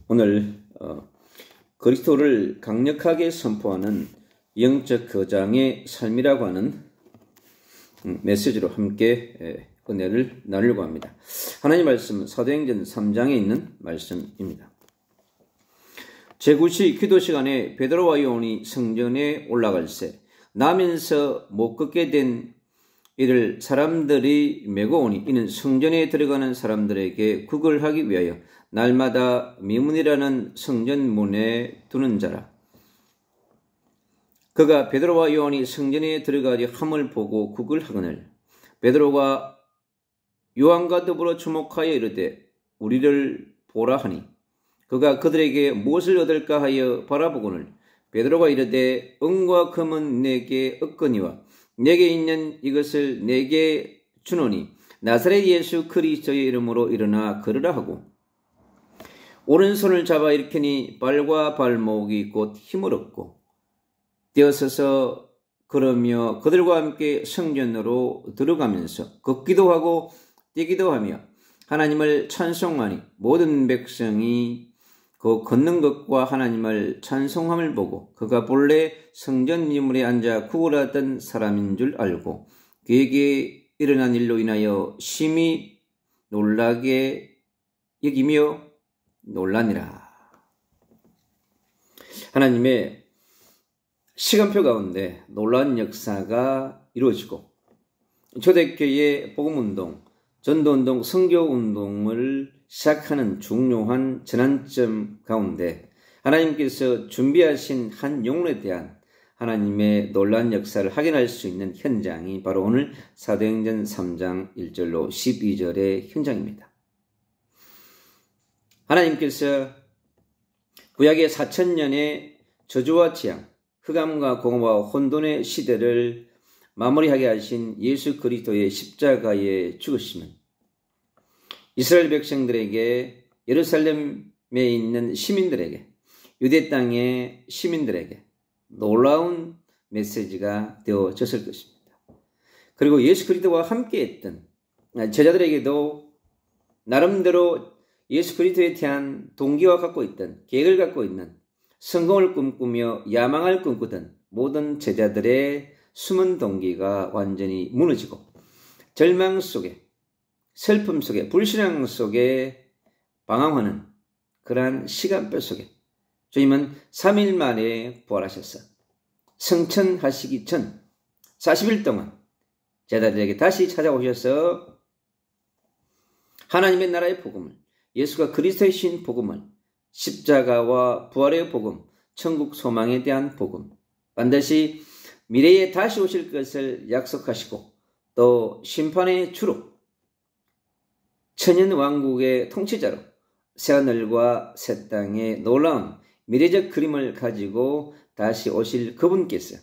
오늘 그리스도를 강력하게 선포하는 영적 거장의 삶이라고 하는 메시지로 함께 은혜를 나누려고 합니다. 하나님 말씀 사도행전 3장에 있는 말씀입니다. 제9시 기도 시간에 베드로와 요한이 성전에 올라갈새 나면서 못 걷게 된 이를 사람들이 메고 오니 이는 성전에 들어가는 사람들에게 구걸하기 위하여 날마다 미문이라는 성전문에 두는 자라. 그가 베드로와 요한이 성전에 들어가려 함을 보고 구걸하거늘 베드로가 요한과 더불어 주목하여 이르되 우리를 보라 하니 그가 그들에게 무엇을 얻을까 하여 바라보거늘 베드로가 이르되 은과 금은 내게 없거니와 내게 있는 이것을 내게 주노니 나사렛 예수 그리스도의 이름으로 일어나 걸으라 하고 오른손을 잡아 일으키니 발과 발목이 곧 힘을 얻고 뛰어서서 걸으며 그들과 함께 성전으로 들어가면서 걷기도 하고 뛰기도 하며 하나님을 찬송하니 모든 백성이 그 걷는 것과 하나님을 찬송함을 보고 그가 본래 성전 유물에 앉아 구걸하던 사람인 줄 알고 그에게 일어난 일로 인하여 심히 놀라게 여기며 놀라니라. 하나님의 시간표 가운데 놀라운 역사가 이루어지고 초대교회의 복음운동, 전도운동, 선교운동을 시작하는 중요한 전환점 가운데 하나님께서 준비하신 한 영혼에 대한 하나님의 놀라운 역사를 확인할 수 있는 현장이 바로 오늘 사도행전 3장 1절로 12절의 현장입니다. 하나님께서 구약의 4,000년의 저주와 재앙, 흑암과 공허와 혼돈의 시대를 마무리하게 하신 예수 그리스도의 십자가의 죽으심은 이스라엘 백성들에게, 예루살렘에 있는 시민들에게, 유대 땅의 시민들에게 놀라운 메시지가 되어졌을 것입니다. 그리고 예수 그리스도와 함께했던 제자들에게도 나름대로 예수 그리스도에 대한 동기와 갖고 있던, 계획을 갖고 있는, 성공을 꿈꾸며 야망을 꿈꾸던 모든 제자들의 숨은 동기가 완전히 무너지고 절망 속에, 슬픔 속에, 불신앙 속에 방황하는 그러한 시간표 속에 주님은 3일 만에 부활하셔서 성천하시기 전 40일 동안 제자들에게 다시 찾아오셔서 하나님의 나라의 복음을, 예수가 그리스도이신 복음을, 십자가와 부활의 복음, 천국 소망에 대한 복음, 반드시 미래에 다시 오실 것을 약속하시고 또 심판의 주로 천년 왕국의 통치자로 새하늘과 새 땅의 놀라운 미래적 그림을 가지고 다시 오실 그분께서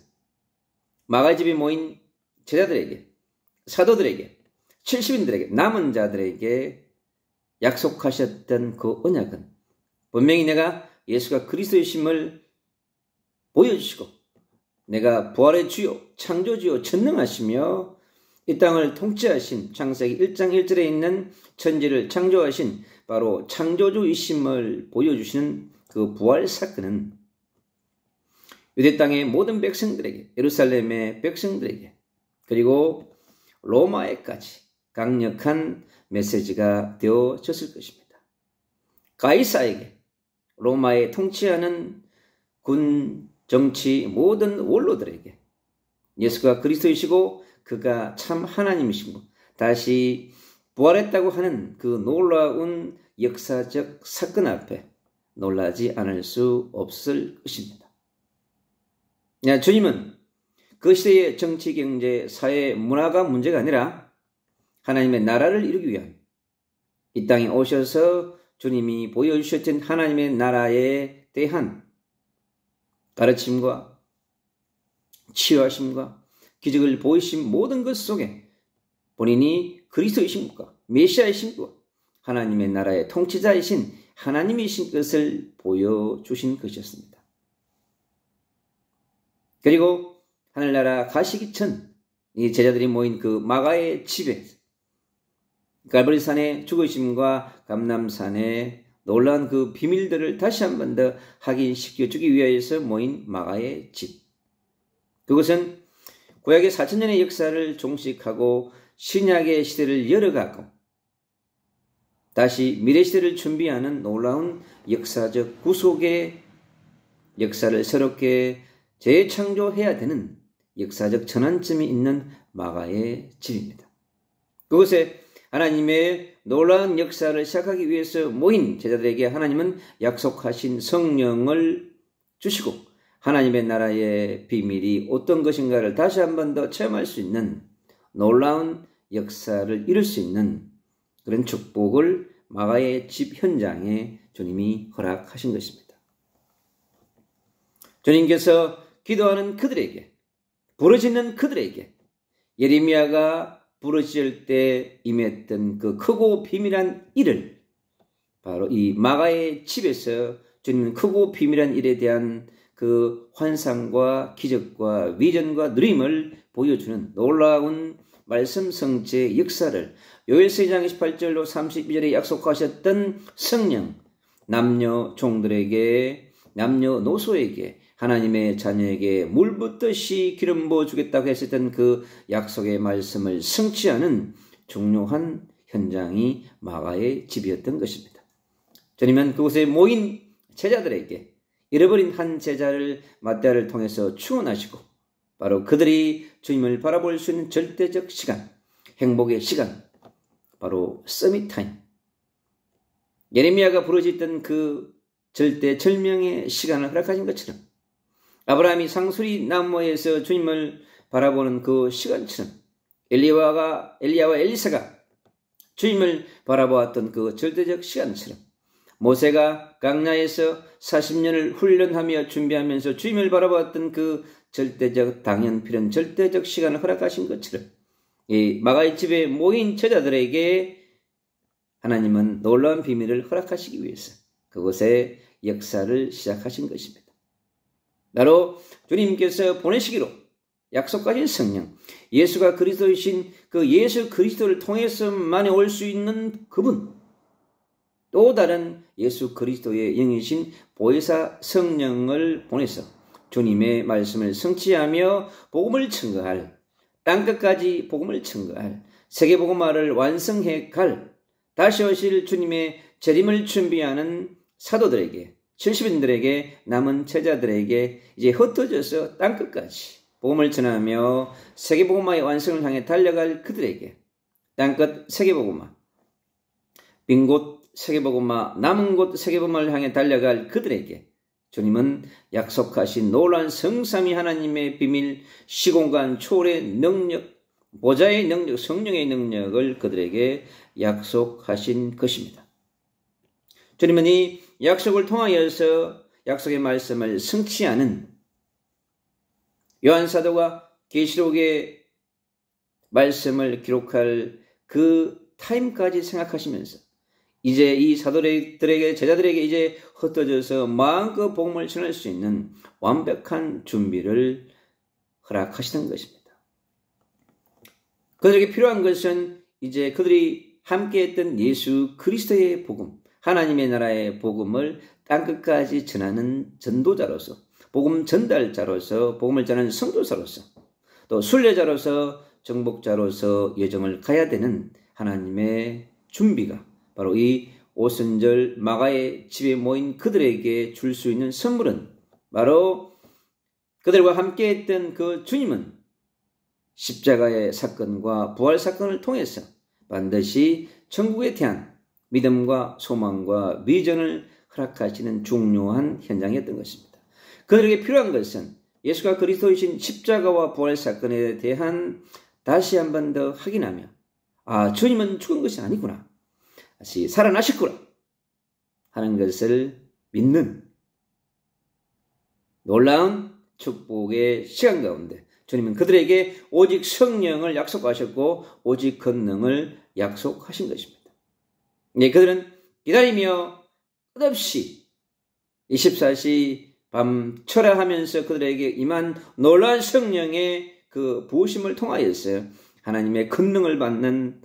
마가집에 모인 제자들에게, 사도들에게, 70인들에게, 남은 자들에게 약속하셨던 그 언약은 분명히 내가 예수가 그리스도이심을 보여주시고 내가 부활의 주요, 창조주요, 전능하시며 이 땅을 통치하신 창세기 1장 1절에 있는 천지를 창조하신 바로 창조주이심을 보여주시는 그 부활 사건은 유대 땅의 모든 백성들에게, 예루살렘의 백성들에게, 그리고 로마에까지 강력한 메시지가 되어졌을 것입니다. 가이사에게, 로마에 통치하는 군, 정치, 모든 원로들에게 예수가 그리스도이시고 그가 참 하나님이시고 다시 부활했다고 하는 그 놀라운 역사적 사건 앞에 놀라지 않을 수 없을 것입니다. 주님은 그 시대의 정치, 경제, 사회, 문화가 문제가 아니라 하나님의 나라를 이루기 위한 이 땅에 오셔서 주님이 보여주셨던 하나님의 나라에 대한 가르침과 치유하심과 기적을 보이신 모든 것 속에 본인이 그리스도이십니까? 메시아이십니까? 하나님의 나라의 통치자이신 하나님이신 것을 보여주신 것이었습니다. 그리고 하늘나라 가시기 전 이 제자들이 모인 그 마가의 집에 갈보리산의 죽으심과 감람산의 놀라운 그 비밀들을 다시 한 번 더 확인시켜주기 위하여서 모인 마가의 집. 그것은 구약의 4,000년의 역사를 종식하고 신약의 시대를 열어가고 다시 미래 시대를 준비하는 놀라운 역사적 구속의 역사를 새롭게 재창조해야 되는 역사적 전환점이 있는 마가의 집입니다. 그곳에 하나님의 놀라운 역사를 시작하기 위해서 모인 제자들에게 하나님은 약속하신 성령을 주시고 하나님의 나라의 비밀이 어떤 것인가를 다시 한 번 더 체험할 수 있는 놀라운 역사를 이룰 수 있는 그런 축복을 마가의 집 현장에 주님이 허락하신 것입니다. 주님께서 기도하는 그들에게, 부르짖는 그들에게 예레미야가 부르짖을 때 임했던 그 크고 비밀한 일을 바로 이 마가의 집에서 주님은 크고 비밀한 일에 대한 그 환상과 기적과 비전과 누림을 보여주는 놀라운 말씀 성취의 역사를 요엘서 2장 28절로 32절에 약속하셨던 성령, 남녀 종들에게, 남녀 노소에게, 하나님의 자녀에게 물 붓듯이 기름 부어주겠다고 했었던 그 약속의 말씀을 성취하는 중요한 현장이 마가의 집이었던 것입니다. 주님은 그곳에 모인 제자들에게 잃어버린 한 제자를 마태를 통해서 추원하시고 바로 그들이 주님을 바라볼 수 있는 절대적 시간, 행복의 시간, 바로 서밋타임, 예레미야가 부르짖던 그 절대절명의 시간을 허락하신 것처럼 아브라함이 상수리 나무에서 주님을 바라보는 그 시간처럼 엘리야와 엘리사가 주님을 바라보았던 그 절대적 시간처럼 모세가 강야에서 40년을 훈련하며 준비하면서 주님을 바라보았던 그 절대적 당연필연 절대적 시간을 허락하신 것처럼 이 마가의 집에 모인 제자들에게 하나님은 놀라운 비밀을 허락하시기 위해서 그곳에 역사를 시작하신 것입니다. 바로 주님께서 보내시기로 약속하신 성령, 예수가 그리스도이신 그 예수 그리스도를 통해서만 올 수 있는 그분, 또 다른 예수 그리스도의 영이신 보혜사 성령을 보내서 주님의 말씀을 성취하며 복음을 증거할, 땅끝까지 복음을 증거할, 세계복음화를 완성해 갈 다시 오실 주님의 재림을 준비하는 사도들에게, 70인들에게, 남은 제자들에게 이제 흩어져서 땅끝까지 복음을 전하며 세계복음화의 완성을 향해 달려갈 그들에게 땅끝 세계복음화, 빈 곳 세계복음화, 남은 곳 세계복음화를 향해 달려갈 그들에게 주님은 약속하신 놀라운 성삼위 하나님의 비밀, 시공간 초월의 능력, 보좌의 능력, 성령의 능력을 그들에게 약속하신 것입니다. 주님은 이 약속을 통하여서 약속의 말씀을 성취하는 요한사도가 계시록의 말씀을 기록할 그 타임까지 생각하시면서 이제 이 사도들에게, 제자들에게 이제 흩어져서 마음껏 복음을 전할 수 있는 완벽한 준비를 허락하시는 것입니다. 그들에게 필요한 것은 이제 그들이 함께했던 예수 그리스도의 복음, 하나님의 나라의 복음을 땅끝까지 전하는 전도자로서, 복음 전달자로서, 복음을 전하는 성도사로서, 또 순례자로서, 정복자로서 여정을 가야 되는 하나님의 준비가 바로 이 오순절 마가의 집에 모인 그들에게 줄 수 있는 선물은 바로 그들과 함께했던 그 주님은 십자가의 사건과 부활 사건을 통해서 반드시 천국에 대한 믿음과 소망과 비전을 허락하시는 중요한 현장이었던 것입니다. 그들에게 필요한 것은 예수가 그리스도이신 십자가와 부활 사건에 대한 다시 한 번 더 확인하며 주님은 죽은 것이 아니구나, 다시 살아나셨구나 하는 것을 믿는 놀라운 축복의 시간 가운데 주님은 그들에게 오직 성령을 약속하셨고 오직 권능을 약속하신 것입니다. 네, 그들은 기다리며 끝없이 24시 밤 철야하면서 그들에게 임한 놀라운 성령의 그 부으심을 통하여서 하나님의 권능을 받는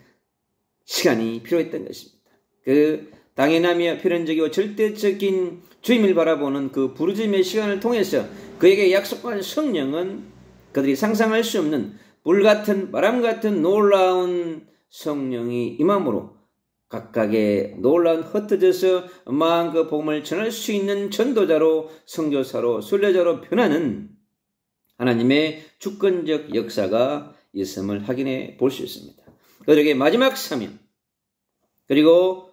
시간이 필요했던 것입니다. 그 당연하며 필연적이고 절대적인 주임을 바라보는 그 부르짖음의 시간을 통해서 그에게 약속한 성령은 그들이 상상할 수 없는 불같은 바람같은 놀라운 성령이 임함으로 각각의 놀라운 흩어져서 마음과 복음을 전할 수 있는 전도자로 선교사로 순례자로 변하는 하나님의 주권적 역사가 있음을 확인해 볼 수 있습니다. 그들에게 마지막 사명 그리고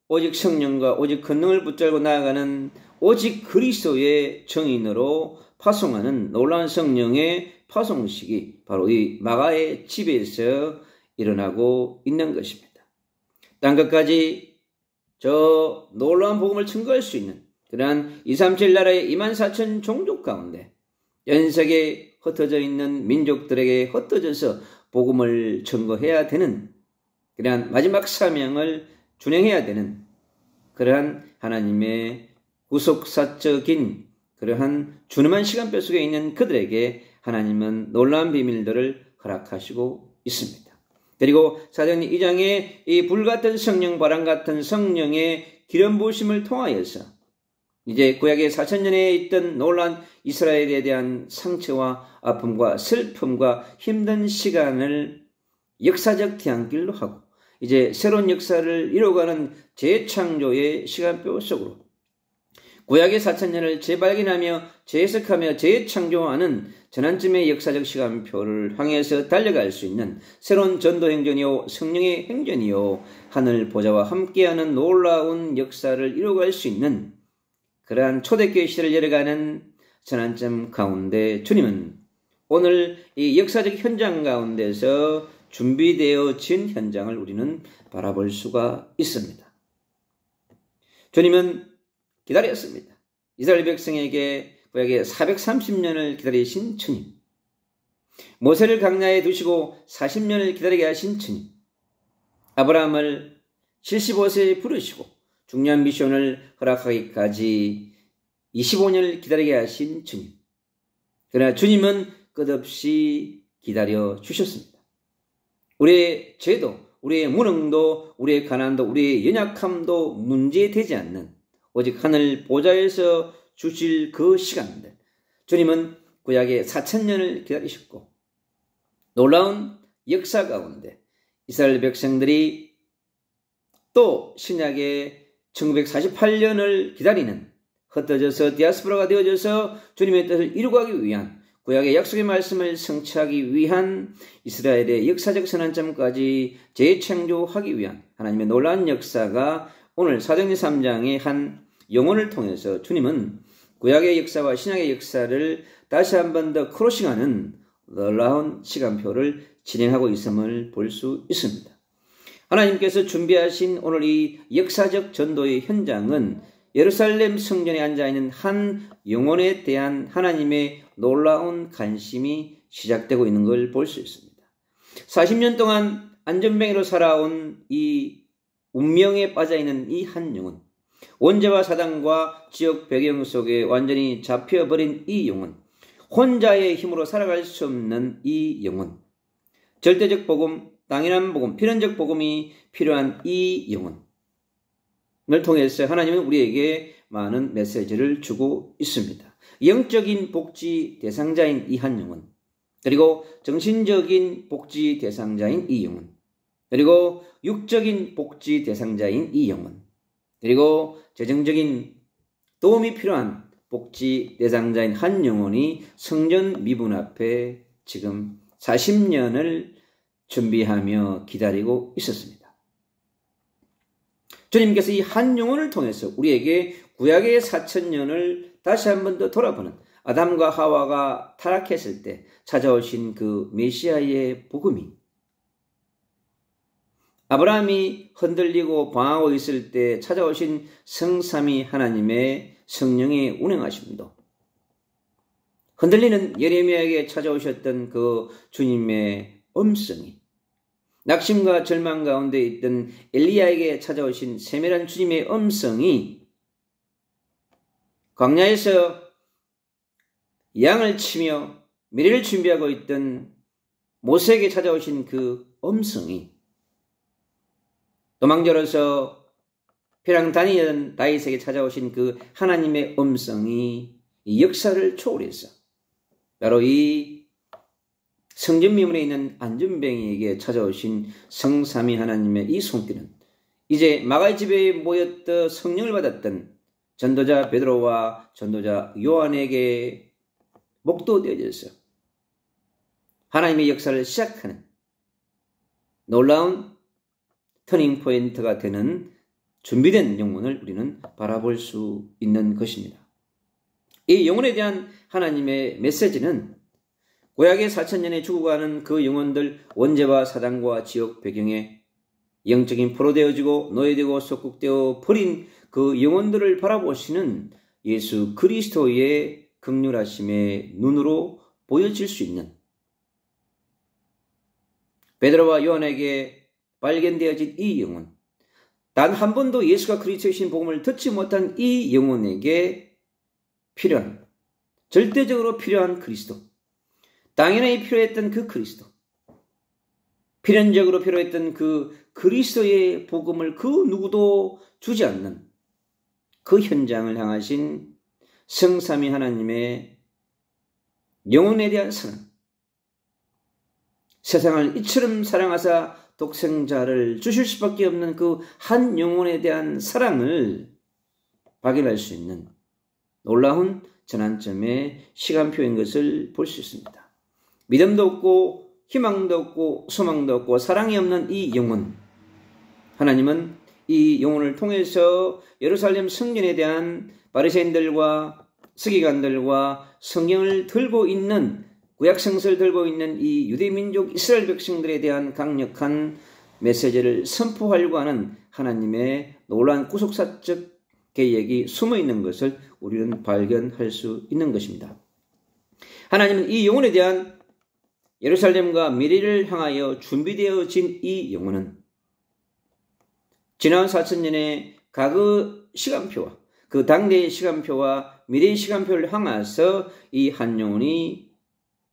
오직 성령과 오직 권능을 붙잡고 나아가는 오직 그리스도의 정인으로 파송하는 놀라운 성령의 파송식이 바로 이 마가의 집에서 일어나고 있는 것입니다. 땅끝까지 저 놀라운 복음을 증거할 수 있는 그러한 237 나라의 24,000 종족 가운데 전 세계에 흩어져 있는 민족들에게 흩어져서 복음을 증거해야 되는 그러한 마지막 사명을 준행해야 되는 그러한 하나님의 구속사적인 그러한 준엄한 시간표 속에 있는 그들에게 하나님은 놀라운 비밀들을 허락하시고 있습니다. 그리고 사도행전 2장에 이 불같은 성령, 바람같은 성령의 기름 부으심을 통하여서 이제 구약의 4,000년에 있던 놀라운 이스라엘에 대한 상처와 아픔과 슬픔과 힘든 시간을 역사적 뒤안길로 하고 이제 새로운 역사를 이루어가는 재창조의 시간표 속으로 구약의 4,000년을 재발견하며 재해석하며 재창조하는 전환점의 역사적 시간표를 향해서 달려갈 수 있는 새로운 전도 행전이요 성령의 행전이요 하늘 보좌와 함께하는 놀라운 역사를 이루어갈 수 있는 그러한 초대교회 시대를 열어가는 전환점 가운데 주님은 오늘 이 역사적 현장 가운데서 준비되어진 현장을 우리는 바라볼 수가 있습니다. 주님은 기다렸습니다. 이스라엘 백성에게 구약에 430년을 기다리신 주님, 모세를 광야에 두시고 40년을 기다리게 하신 주님, 아브라함을 75세에 부르시고 중요한 미션을 허락하기까지 25년을 기다리게 하신 주님. 그러나 주님은 끝없이 기다려 주셨습니다. 우리의 죄도, 우리의 무능도, 우리의 가난도, 우리의 연약함도 문제되지 않는 오직 하늘 보좌에서 주실 그 시간들. 주님은 구약의 4,000년을 기다리셨고 놀라운 역사 가운데 이스라엘 백성들이 또 신약의 1948년을 기다리는 흩어져서 디아스포라가 되어져서 주님의 뜻을 이루가기 위한 구약의 약속의 말씀을 성취하기 위한 이스라엘의 역사적 선환점까지 재창조하기 위한 하나님의 놀라운 역사가 오늘 사도행전 3장의 한 영혼을 통해서 주님은 구약의 역사와 신약의 역사를 다시 한 번 더 크로싱하는 놀라운 시간표를 진행하고 있음을 볼 수 있습니다. 하나님께서 준비하신 오늘 이 역사적 전도의 현장은 예루살렘 성전에 앉아있는 한 영혼에 대한 하나님의 놀라운 관심이 시작되고 있는 걸 볼 수 있습니다. 40년 동안 안전뱅이로 살아온 이 운명에 빠져있는 이 한 영혼, 원죄와 사단과 지역 배경 속에 완전히 잡혀버린 이 영혼, 혼자의 힘으로 살아갈 수 없는 이 영혼, 절대적 복음, 당연한 복음, 필연적 복음이 필요한 이 영혼을 통해서 하나님은 우리에게 많은 메시지를 주고 있습니다. 영적인 복지 대상자인 이 한 영혼, 그리고 정신적인 복지 대상자인 이 영혼, 그리고 육적인 복지 대상자인 이 영혼, 그리고 재정적인 도움이 필요한 복지 대상자인 한 영혼이 성전 미분 앞에 지금 40년을 준비하며 기다리고 있었습니다. 주님께서 이 한 영혼을 통해서 우리에게 구약의 4,000년을 다시 한 번 더 돌아보는 아담과 하와가 타락했을 때 찾아오신 그 메시아의 복음이 아브라함이 흔들리고 방황하고 있을 때 찾아오신 성삼위 하나님의 성령의 운행하심도, 흔들리는 예레미야에게 찾아오셨던 그 주님의 음성이, 낙심과 절망 가운데 있던 엘리야에게 찾아오신 세밀한 주님의 음성이, 광야에서 양을 치며 미래를 준비하고 있던 모세에게 찾아오신 그 음성이, 도망자로서 회랑 다니던 다윗에게 찾아오신 그 하나님의 음성이 이 역사를 초월해서 바로 이 성전미문에 있는 안전뱅이에게 찾아오신 성삼위 하나님의 이 손길은 이제 마가의 집에 모였던 성령을 받았던 전도자 베드로와 전도자 요한에게 목도되어져서 하나님의 역사를 시작하는 놀라운 터닝 포인트가 되는 준비된 영혼을 우리는 바라볼 수 있는 것입니다. 이 영혼에 대한 하나님의 메시지는 구약의 4000년에 죽어가는 그 영혼들 원죄와 사단과 지옥 배경에 영적인 포로되어지고 노예되고 속국되어 버린 그 영혼들을 바라보시는 예수 그리스도의 긍휼하심의 눈으로 보여질 수 있는 베드로와 요한에게 발견되어진 이 영혼, 단 한 번도 예수가 그리스도이신 복음을 듣지 못한 이 영혼에게 필요한, 절대적으로 필요한 그리스도, 당연히 필요했던 그 그리스도, 필연적으로 필요했던 그 그리스도의 복음을 그 누구도 주지 않는 그 현장을 향하신 성삼위 하나님의 영혼에 대한 사랑, 세상을 이처럼 사랑하사 독생자를 주실 수밖에 없는 그 한 영혼에 대한 사랑을 발견할 수 있는 놀라운 전환점의 시간표인 것을 볼 수 있습니다. 믿음도 없고 희망도 없고 소망도 없고 사랑이 없는 이 영혼, 하나님은 이 영혼을 통해서 예루살렘 성전에 대한 바리새인들과 서기관들과 성경을 들고 있는 구약 성서를 들고 있는 이 유대민족 이스라엘 백성들에 대한 강력한 메시지를 선포하려고 하는 하나님의 놀라운 구속사적 계획이 숨어 있는 것을 우리는 발견할 수 있는 것입니다. 하나님은 이 영혼에 대한 예루살렘과 미래를 향하여 준비되어진 이 영혼은 지난 4000년의 과거 시간표와 그 당대의 시간표와 미래의 시간표를 향해서 이 한 영혼이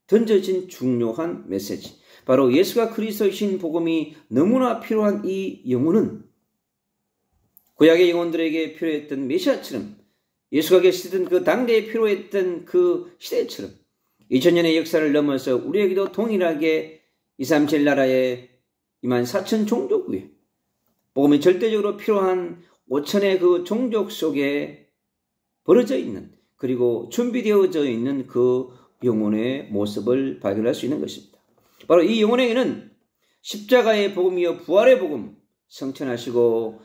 던져진 중요한 메시지, 바로 예수가 그리스도이신 복음이 너무나 필요한 이 영혼은 구약의 영혼들에게 필요했던 메시아처럼, 예수가 계시던 그 당대에 필요했던 그 시대처럼 2000년의 역사를 넘어서 우리에게도 동일하게 237 나라의 24000 종족 위에 복음이 절대적으로 필요한 5000의 그 종족 속에 벌어져 있는, 그리고 준비되어져 있는 그 영혼의 모습을 발견할 수 있는 것입니다. 바로 이 영혼에게는 십자가의 복음이요 부활의 복음, 성천하시고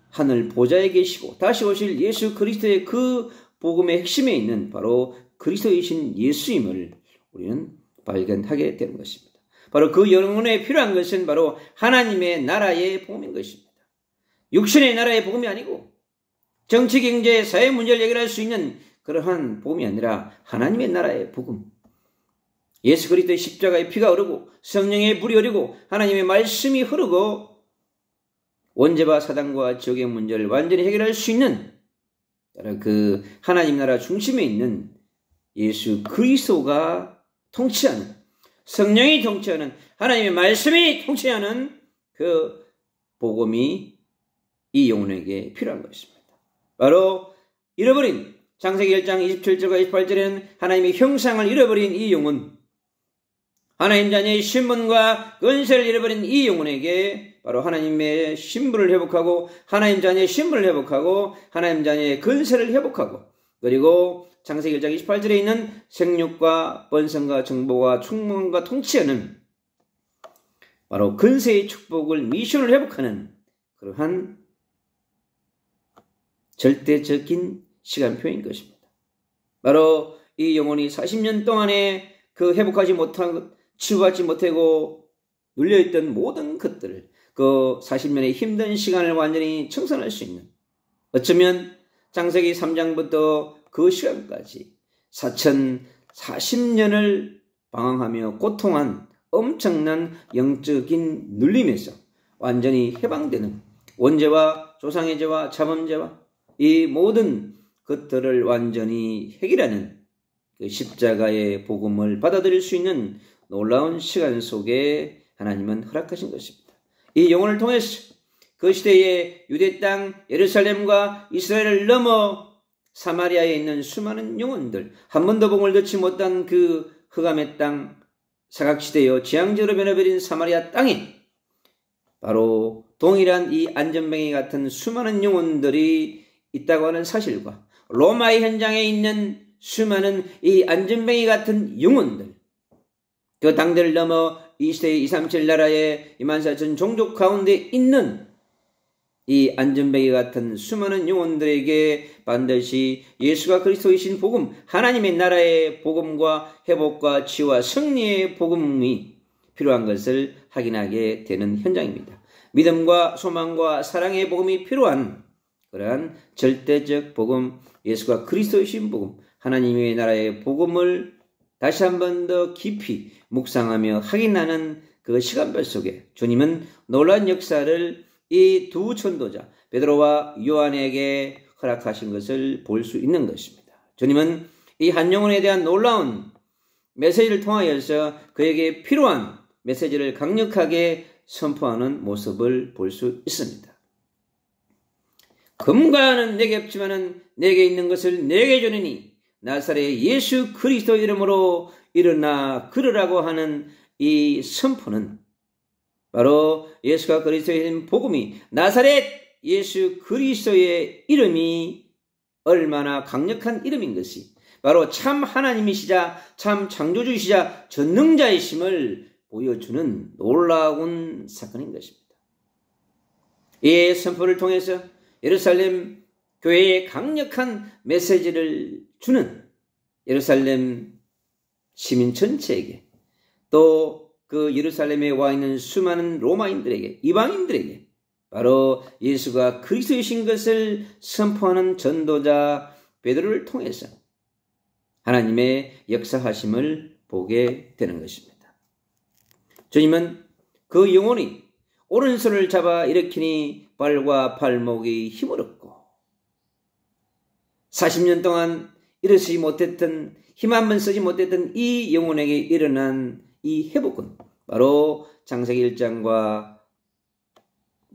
하늘 보좌에 계시고 다시 오실 예수 그리스도의 그 복음의 핵심에 있는 바로 그리스도이신 예수임을 우리는 발견하게 되는 것입니다. 바로 그 영혼에 필요한 것은 바로 하나님의 나라의 복음인 것입니다. 육신의 나라의 복음이 아니고 정치, 경제, 사회 문제를 해결할 수 있는 그러한 복음이 아니라 하나님의 나라의 복음, 예수 그리스도의 십자가의 피가 흐르고 성령의 불이 흐르고 하나님의 말씀이 흐르고 원죄와 사단과 지옥의 문제를 완전히 해결할 수 있는 그 하나님 나라 중심에 있는 예수 그리스도가 통치하는, 성령이 통치하는, 하나님의 말씀이 통치하는 그 복음이 이 영혼에게 필요한 것입니다. 바로 잃어버린, 창세기 1장 27절과 28절에는 하나님의 형상을 잃어버린 이 영혼, 하나님 자녀의 신분과 권세를 잃어버린 이 영혼에게 바로 하나님의 신분을 회복하고 하나님 자녀의 신분을 회복하고 하나님 자녀의 권세를 회복하고, 그리고 창세기 1장 28절에 있는 생육과 번성과 정복과 충만과 통치하는 바로 권세의 축복을, 미션을 회복하는 그러한 절대적인 시간표인 것입니다. 바로 이 영혼이 40년 동안에 그 회복하지 못한 것, 치유하지 못하고 눌려있던 모든 것들을 그 40년의 힘든 시간을 완전히 청산할 수 있는, 어쩌면 창세기 3장부터 그 시간까지 4040년을 방황하며 고통한 엄청난 영적인 눌림에서 완전히 해방되는 원죄와 조상의 죄와 자범죄와 이 모든 것들을 완전히 해결하는 그 십자가의 복음을 받아들일 수 있는 놀라운 시간 속에 하나님은 허락하신 것입니다. 이 영혼을 통해서 그 시대에 유대 땅 예루살렘과 이스라엘을 넘어 사마리아에 있는 수많은 영혼들, 한 번도 복음을 듣지 못한 그 흑암의 땅, 사각지대여 지향지로 변해버린 사마리아 땅에 바로 동일한 이 안전뱅이 같은 수많은 영혼들이 있다고 하는 사실과 로마의 현장에 있는 수많은 이 안전뱅이 같은 영혼들, 그 당대를 넘어 이 시대의 237 나라의 24,000 종족 가운데 있는 이 안전뱅이 같은 수많은 영혼들에게 반드시 예수가 그리스도이신 복음, 하나님의 나라의 복음과 회복과 치유와 승리의 복음이 필요한 것을 확인하게 되는 현장입니다. 믿음과 소망과 사랑의 복음이 필요한 그러한 절대적 복음, 예수가 그리스도이신 복음, 하나님의 나라의 복음을 다시 한 번 더 깊이 묵상하며 확인하는 그 시간별 속에 주님은 놀라운 역사를 이 두 전도자 베드로와 요한에게 허락하신 것을 볼 수 있는 것입니다. 주님은 이 한 영혼에 대한 놀라운 메시지를 통하여서 그에게 필요한 메시지를 강력하게 선포하는 모습을 볼 수 있습니다. 금과는 내게 없지만은 내게 있는 것을 내게 주느니 나사렛의 예수 그리스도 이름으로 일어나 걸으라고 하는 이 선포는 바로 예수가 그리스도의 복음이 나사렛 예수 그리스도의 이름이 얼마나 강력한 이름인 것이 바로 참 하나님이시자 참 창조주이시자 전능자이심을 보여주는 놀라운 사건인 것입니다. 이 선포를 통해서 예루살렘 교회에 강력한 메시지를 주는 예루살렘 시민 전체에게 또 그 예루살렘에 와 있는 수많은 로마인들에게 이방인들에게 바로 예수가 그리스도이신 것을 선포하는 전도자 베드로를 통해서 하나님의 역사하심을 보게 되는 것입니다. 주님은 그 영혼이 오른손을 잡아 일으키니 발과 발목이 힘을 얻고 40년 동안 일어서지 못했던 힘 한 번 쓰지 못했던 이 영혼에게 일어난 이 회복은 바로 창세기 1장과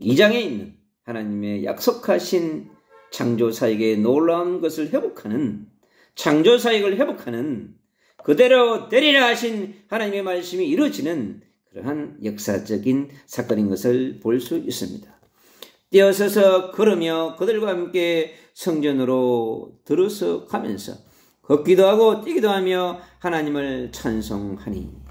2장에 있는 하나님의 약속하신 창조사역의 놀라운 것을 회복하는 창조사역을 회복하는 그대로 되리라 하신 하나님의 말씀이 이루어지는 그러한 역사적인 사건인 것을 볼 수 있습니다. 뛰어서서 걸으며 그들과 함께 성전으로 들어서 가면서 걷기도 하고 뛰기도 하며 하나님을 찬송하니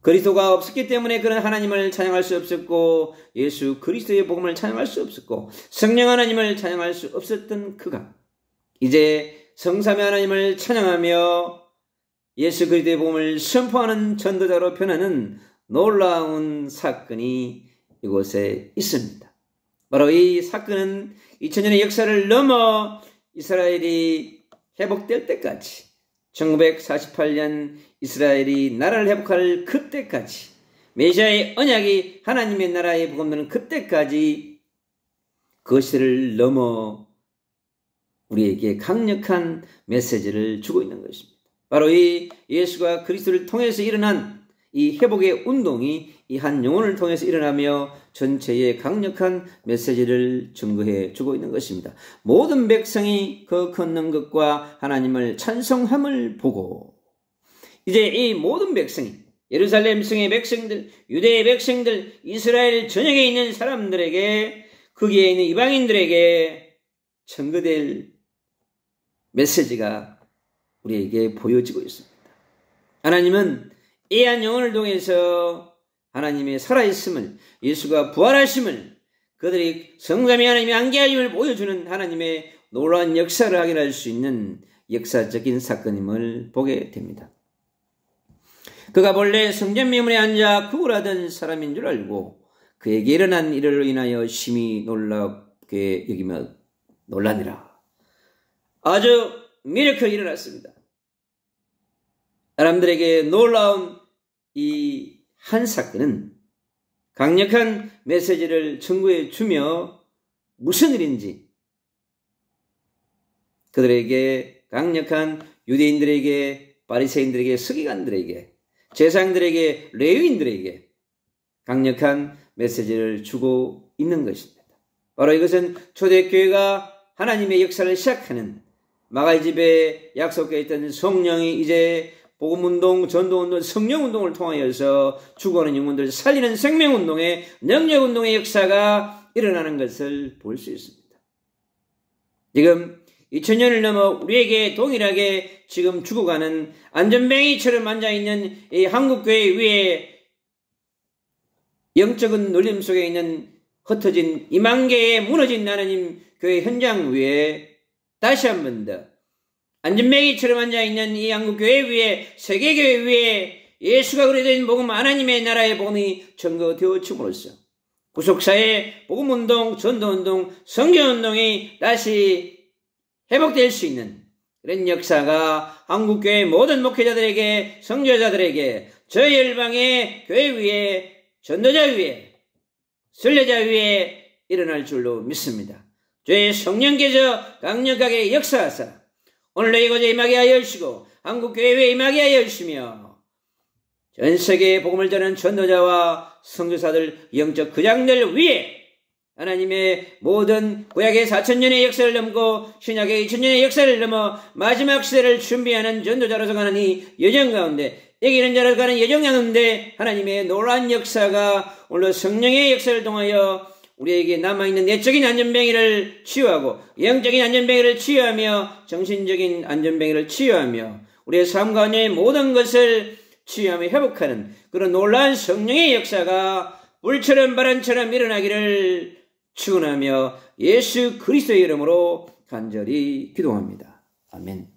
그리스도가 없었기 때문에 그런 하나님을 찬양할 수 없었고 예수 그리스도의 복음을 찬양할 수 없었고 성령 하나님을 찬양할 수 없었던 그가 이제 성삼위 하나님을 찬양하며 예수 그리스도의 복음을 선포하는 전도자로 변하는 놀라운 사건이 이곳에 있습니다. 바로 이 사건은 2000년의 역사를 넘어 이스라엘이 회복될 때까지 1948년 이스라엘이 나라를 회복할 그때까지 메시아의 언약이 하나님의 나라에 복음되는 그때까지 그 시대를 넘어 우리에게 강력한 메시지를 주고 있는 것입니다. 바로 이 예수가 그리스도를 통해서 일어난 이 회복의 운동이 이 한 영혼을 통해서 일어나며 전체에 강력한 메시지를 증거해 주고 있는 것입니다. 모든 백성이 그 걷는 것과 하나님을 찬송함을 보고 이제 이 모든 백성이 예루살렘 성의 백성들, 유대의 백성들, 이스라엘 전역에 있는 사람들에게 거기에 있는 이방인들에게 전거될 메시지가 우리에게 보여지고 있습니다. 하나님은 이 한 영혼을 통해서 하나님의 살아있음을 예수가 부활하심을 그들이 성삼위 하나님의 안개하심을 보여주는 하나님의 놀라운 역사를 확인할 수 있는 역사적인 사건임을 보게 됩니다. 그가 본래 성전 미문에 앉아 구걸하던 사람인 줄 알고 그에게 일어난 일을 인하여 심히 놀랍게 여기며 놀라니라. 아주 미라클이 일어났습니다. 사람들에게 놀라운 이 한 사건은 강력한 메시지를 증거해 주며 무슨 일인지 그들에게 강력한 유대인들에게 바리새인들에게 서기관들에게 제사장들에게 레위인들에게 강력한 메시지를 주고 있는 것입니다. 바로 이것은 초대교회가 하나님의 역사를 시작하는 마가의 약속해 있던 성령이 이제 복음운동, 전도운동, 성령운동을 통하여서 죽어가는 영혼들을 살리는 생명운동의 능력운동의 역사가 일어나는 것을 볼 수 있습니다. 지금 2000년을 넘어 우리에게 동일하게 지금 죽어가는 안전뱅이처럼 앉아있는 이 한국교회 위에 영적인 놀림 속에 있는 흩어진 2만 개의 무너진 하나님 교회 현장 위에 다시 한 번 더 안전뱅이처럼 앉아있는 이 한국교회 위에 세계교회 위에 예수가 그려진 복음 하나님의 나라의 복음이 증거되어짐으로써 구속사의 복음운동, 전도운동, 성경운동이 다시 회복될 수 있는 그런 역사가 한국교회 모든 목회자들에게 선교자들에게 저희 열방의 교회 위에 전도자 위에 순례자 위에 일어날 줄로 믿습니다. 주의 성령께서 강력하게 역사하사 오늘도 이곳에 임하게 하여 주시고 한국교회에 임하게 하여 주시며 전 세계에 복음을 전하는 전도자와 선교사들 영적 그장들 위에 하나님의 모든 구약의 4000년의 역사를 넘고 신약의 2000년의 역사를 넘어 마지막 시대를 준비하는 전도자로서 가는 이 여정 가운데 이기는 자로 가는 여정 가운데 하나님의 놀라운 역사가 오늘 성령의 역사를 통하여 우리에게 남아있는 내적인 안전뱅이를 치유하고 영적인 안전뱅이를 치유하며 정신적인 안전뱅이를 치유하며 우리의 삶 가운데 모든 것을 치유하며 회복하는 그런 놀라운 성령의 역사가 불처럼 바람처럼 일어나기를 축원하며 예수 그리스도의 이름으로 간절히 기도합니다. 아멘.